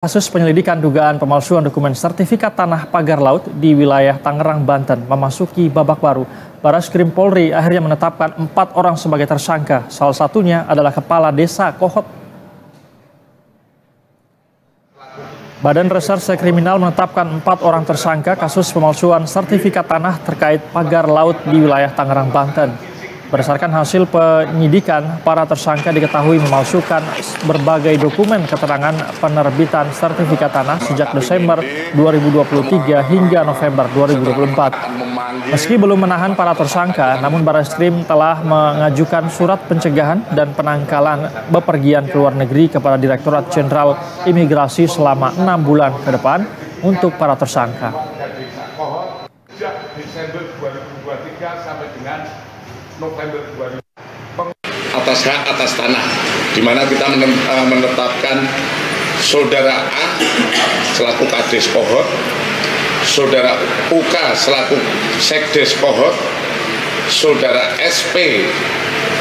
Kasus penyelidikan dugaan pemalsuan dokumen sertifikat tanah pagar laut di wilayah Tangerang, Banten memasuki babak baru. Bareskrim Polri akhirnya menetapkan 4 orang sebagai tersangka. Salah satunya adalah Kepala Desa Kohot. Badan Reserse Kriminal menetapkan 4 orang tersangka kasus pemalsuan sertifikat tanah terkait pagar laut di wilayah Tangerang, Banten. Berdasarkan hasil penyidikan, para tersangka diketahui memalsukan berbagai dokumen keterangan penerbitan sertifikat tanah sejak Desember 2023 hingga November 2024. Meski belum menahan para tersangka, namun Bareskrim telah mengajukan surat pencegahan dan penangkalan bepergian ke luar negeri kepada Direktorat Jenderal Imigrasi selama 6 bulan ke depan untuk para tersangka. Sejak Desember 2023 sampai dengan November 2000 atas hak atas tanah, di mana kita menetapkan saudara A selaku Kades Kohot, saudara UK selaku Sekdes Kohot, saudara SP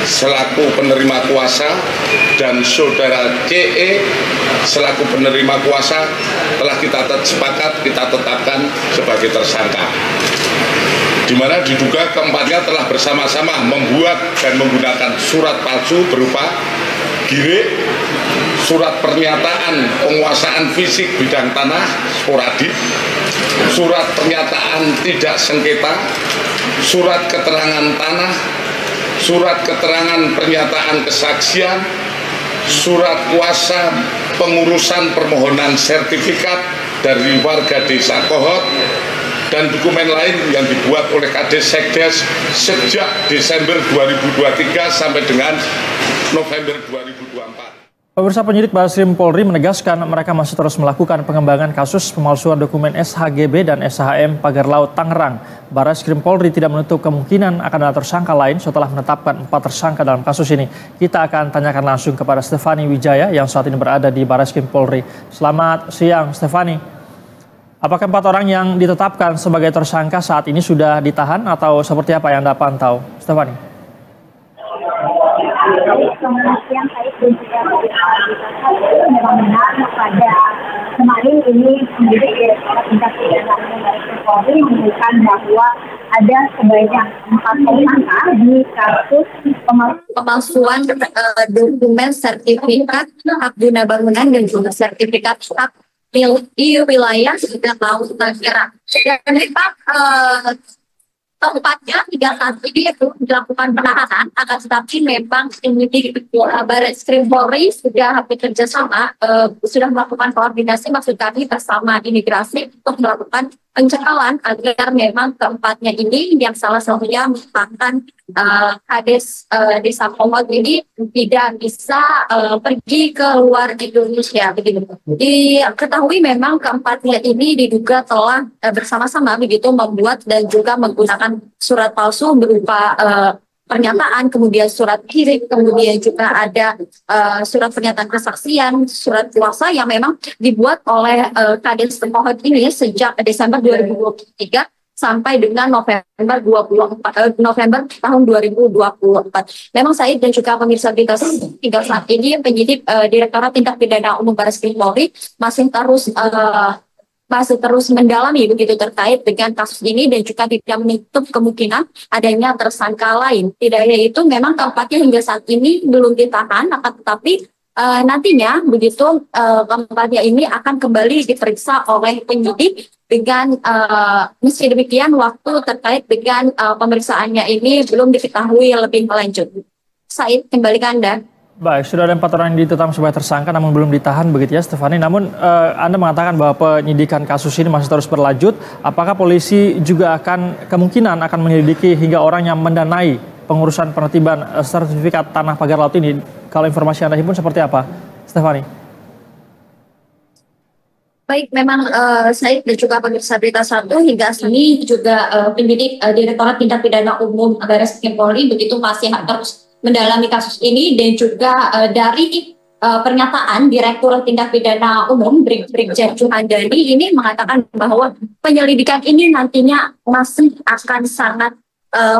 selaku penerima kuasa, dan saudara CE selaku penerima kuasa telah kita sepakat kita tetapkan sebagai tersangka, di mana diduga keempatnya telah bersama-sama membuat dan menggunakan surat palsu berupa GIRIK, surat pernyataan penguasaan fisik bidang tanah sporadik, surat pernyataan tidak sengketa, surat keterangan tanah, surat keterangan pernyataan kesaksian, surat kuasa pengurusan permohonan sertifikat dari warga desa Kohot, dan dokumen lain yang dibuat oleh Kades Sekdes sejak Desember 2023 sampai dengan November 2024. Pemirsa, penyidik Bareskrim Polri menegaskan mereka masih terus melakukan pengembangan kasus pemalsuan dokumen SHGB dan SHM pagar laut Tangerang. Bareskrim Polri tidak menutup kemungkinan akan ada tersangka lain setelah menetapkan 4 tersangka dalam kasus ini. Kita akan tanyakan langsung kepada Stefani Wijaya yang saat ini berada di Bareskrim Polri. Selamat siang, Stefani. Apakah 4 orang yang ditetapkan sebagai tersangka saat ini sudah ditahan atau seperti apa yang Anda pantau, Stefani? Memang benar pada kemarin ini penyidik Direktorat Tindak Pidana Umum Bareskrim Polri menemukan bahwa ada sebanyak 4 tersangka di kasus pemalsuan dokumen sertifikat hak guna bangunan dan juga sertifikat hak di wilayah laut Tangerang. Dan memang tempatnya hingga saat ini itu dilakukan penahanan, akan tetapi memang penyidik Bareskrim Polri sudah bekerja sama, sudah melakukan koordinasi maksud kami bersama imigrasi untuk melakukan pencekalan agar memang keempatnya ini yang salah satunya merupakan Kades Desa Kohot ini tidak bisa pergi ke luar Indonesia begitu. Diketahui memang keempatnya ini diduga telah bersama-sama begitu membuat dan juga menggunakan surat palsu berupa pernyataan, kemudian surat kirim, kemudian juga ada surat pernyataan kesaksian, surat kuasa yang memang dibuat oleh Kades Kohot ini sejak Desember 2023 sampai dengan November tahun 2024. Memang saya dan juga pemirsa berita hingga saat ini penyidik Direktorat Tindak Pidana Umum Bareskrim Polri masih terus mendalami begitu terkait dengan kasus ini dan juga tidak menutup kemungkinan adanya tersangka lain. Tidak hanya itu, memang keempatnya hingga saat ini belum ditahan, akan tetapi nantinya begitu keempatnya ini akan kembali diperiksa oleh penyidik dengan meski demikian waktu terkait dengan pemeriksaannya ini belum diketahui lebih lanjut. Said, kembali ke Anda. Baik, sudah ada 4 orang yang ditetapkan sebagai tersangka namun belum ditahan begitu ya, Stefani. Namun Anda mengatakan bahwa penyidikan kasus ini masih terus berlanjut. Apakah polisi juga kemungkinan akan menyelidiki hingga orang yang mendanai pengurusan penertiban sertifikat tanah pagar laut ini? Kalau informasi Anda himpun seperti apa, Stefani? Baik, memang saya dan juga pemirsa berita 1 hingga sini juga penyidik Direktorat Tindak Pidana Umum Bareskrim Polri begitu masih terus mendalami kasus ini dan juga dari pernyataan Direktur Tindak Pidana Umum Brigjen Juhandani ini mengatakan bahwa penyelidikan ini nantinya masih akan sangat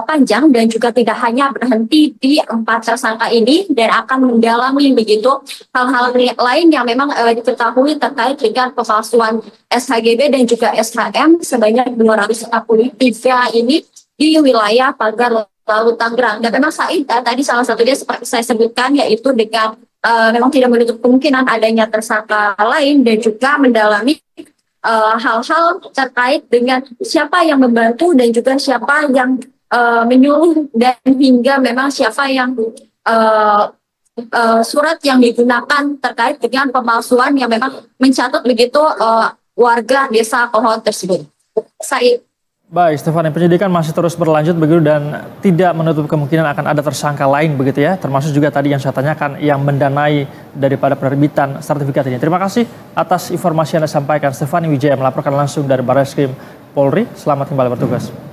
panjang dan juga tidak hanya berhenti di 4 tersangka ini dan akan mendalami begitu hal-hal lain yang memang diketahui terkait dengan pemalsuan SHGB dan juga SHM sebanyak 243 ini di wilayah Pagar Laut Tangerang. Dan memang Said tadi salah satunya seperti saya sebutkan yaitu dengan memang tidak menutup kemungkinan adanya tersangka lain dan juga mendalami hal-hal terkait dengan siapa yang membantu dan juga siapa yang menyuruh dan hingga memang siapa yang surat yang digunakan terkait dengan pemalsuan yang memang mencatut begitu warga desa Pohon tersebut. Said. Baik, Stefani, penyidikan masih terus berlanjut begitu dan tidak menutup kemungkinan akan ada tersangka lain begitu ya, termasuk juga tadi yang saya tanyakan yang mendanai daripada penerbitan sertifikat ini. Terima kasih atas informasi yang Anda sampaikan. Stefani Wijaya melaporkan langsung dari Barreskrim Polri. Selamat kembali bertugas.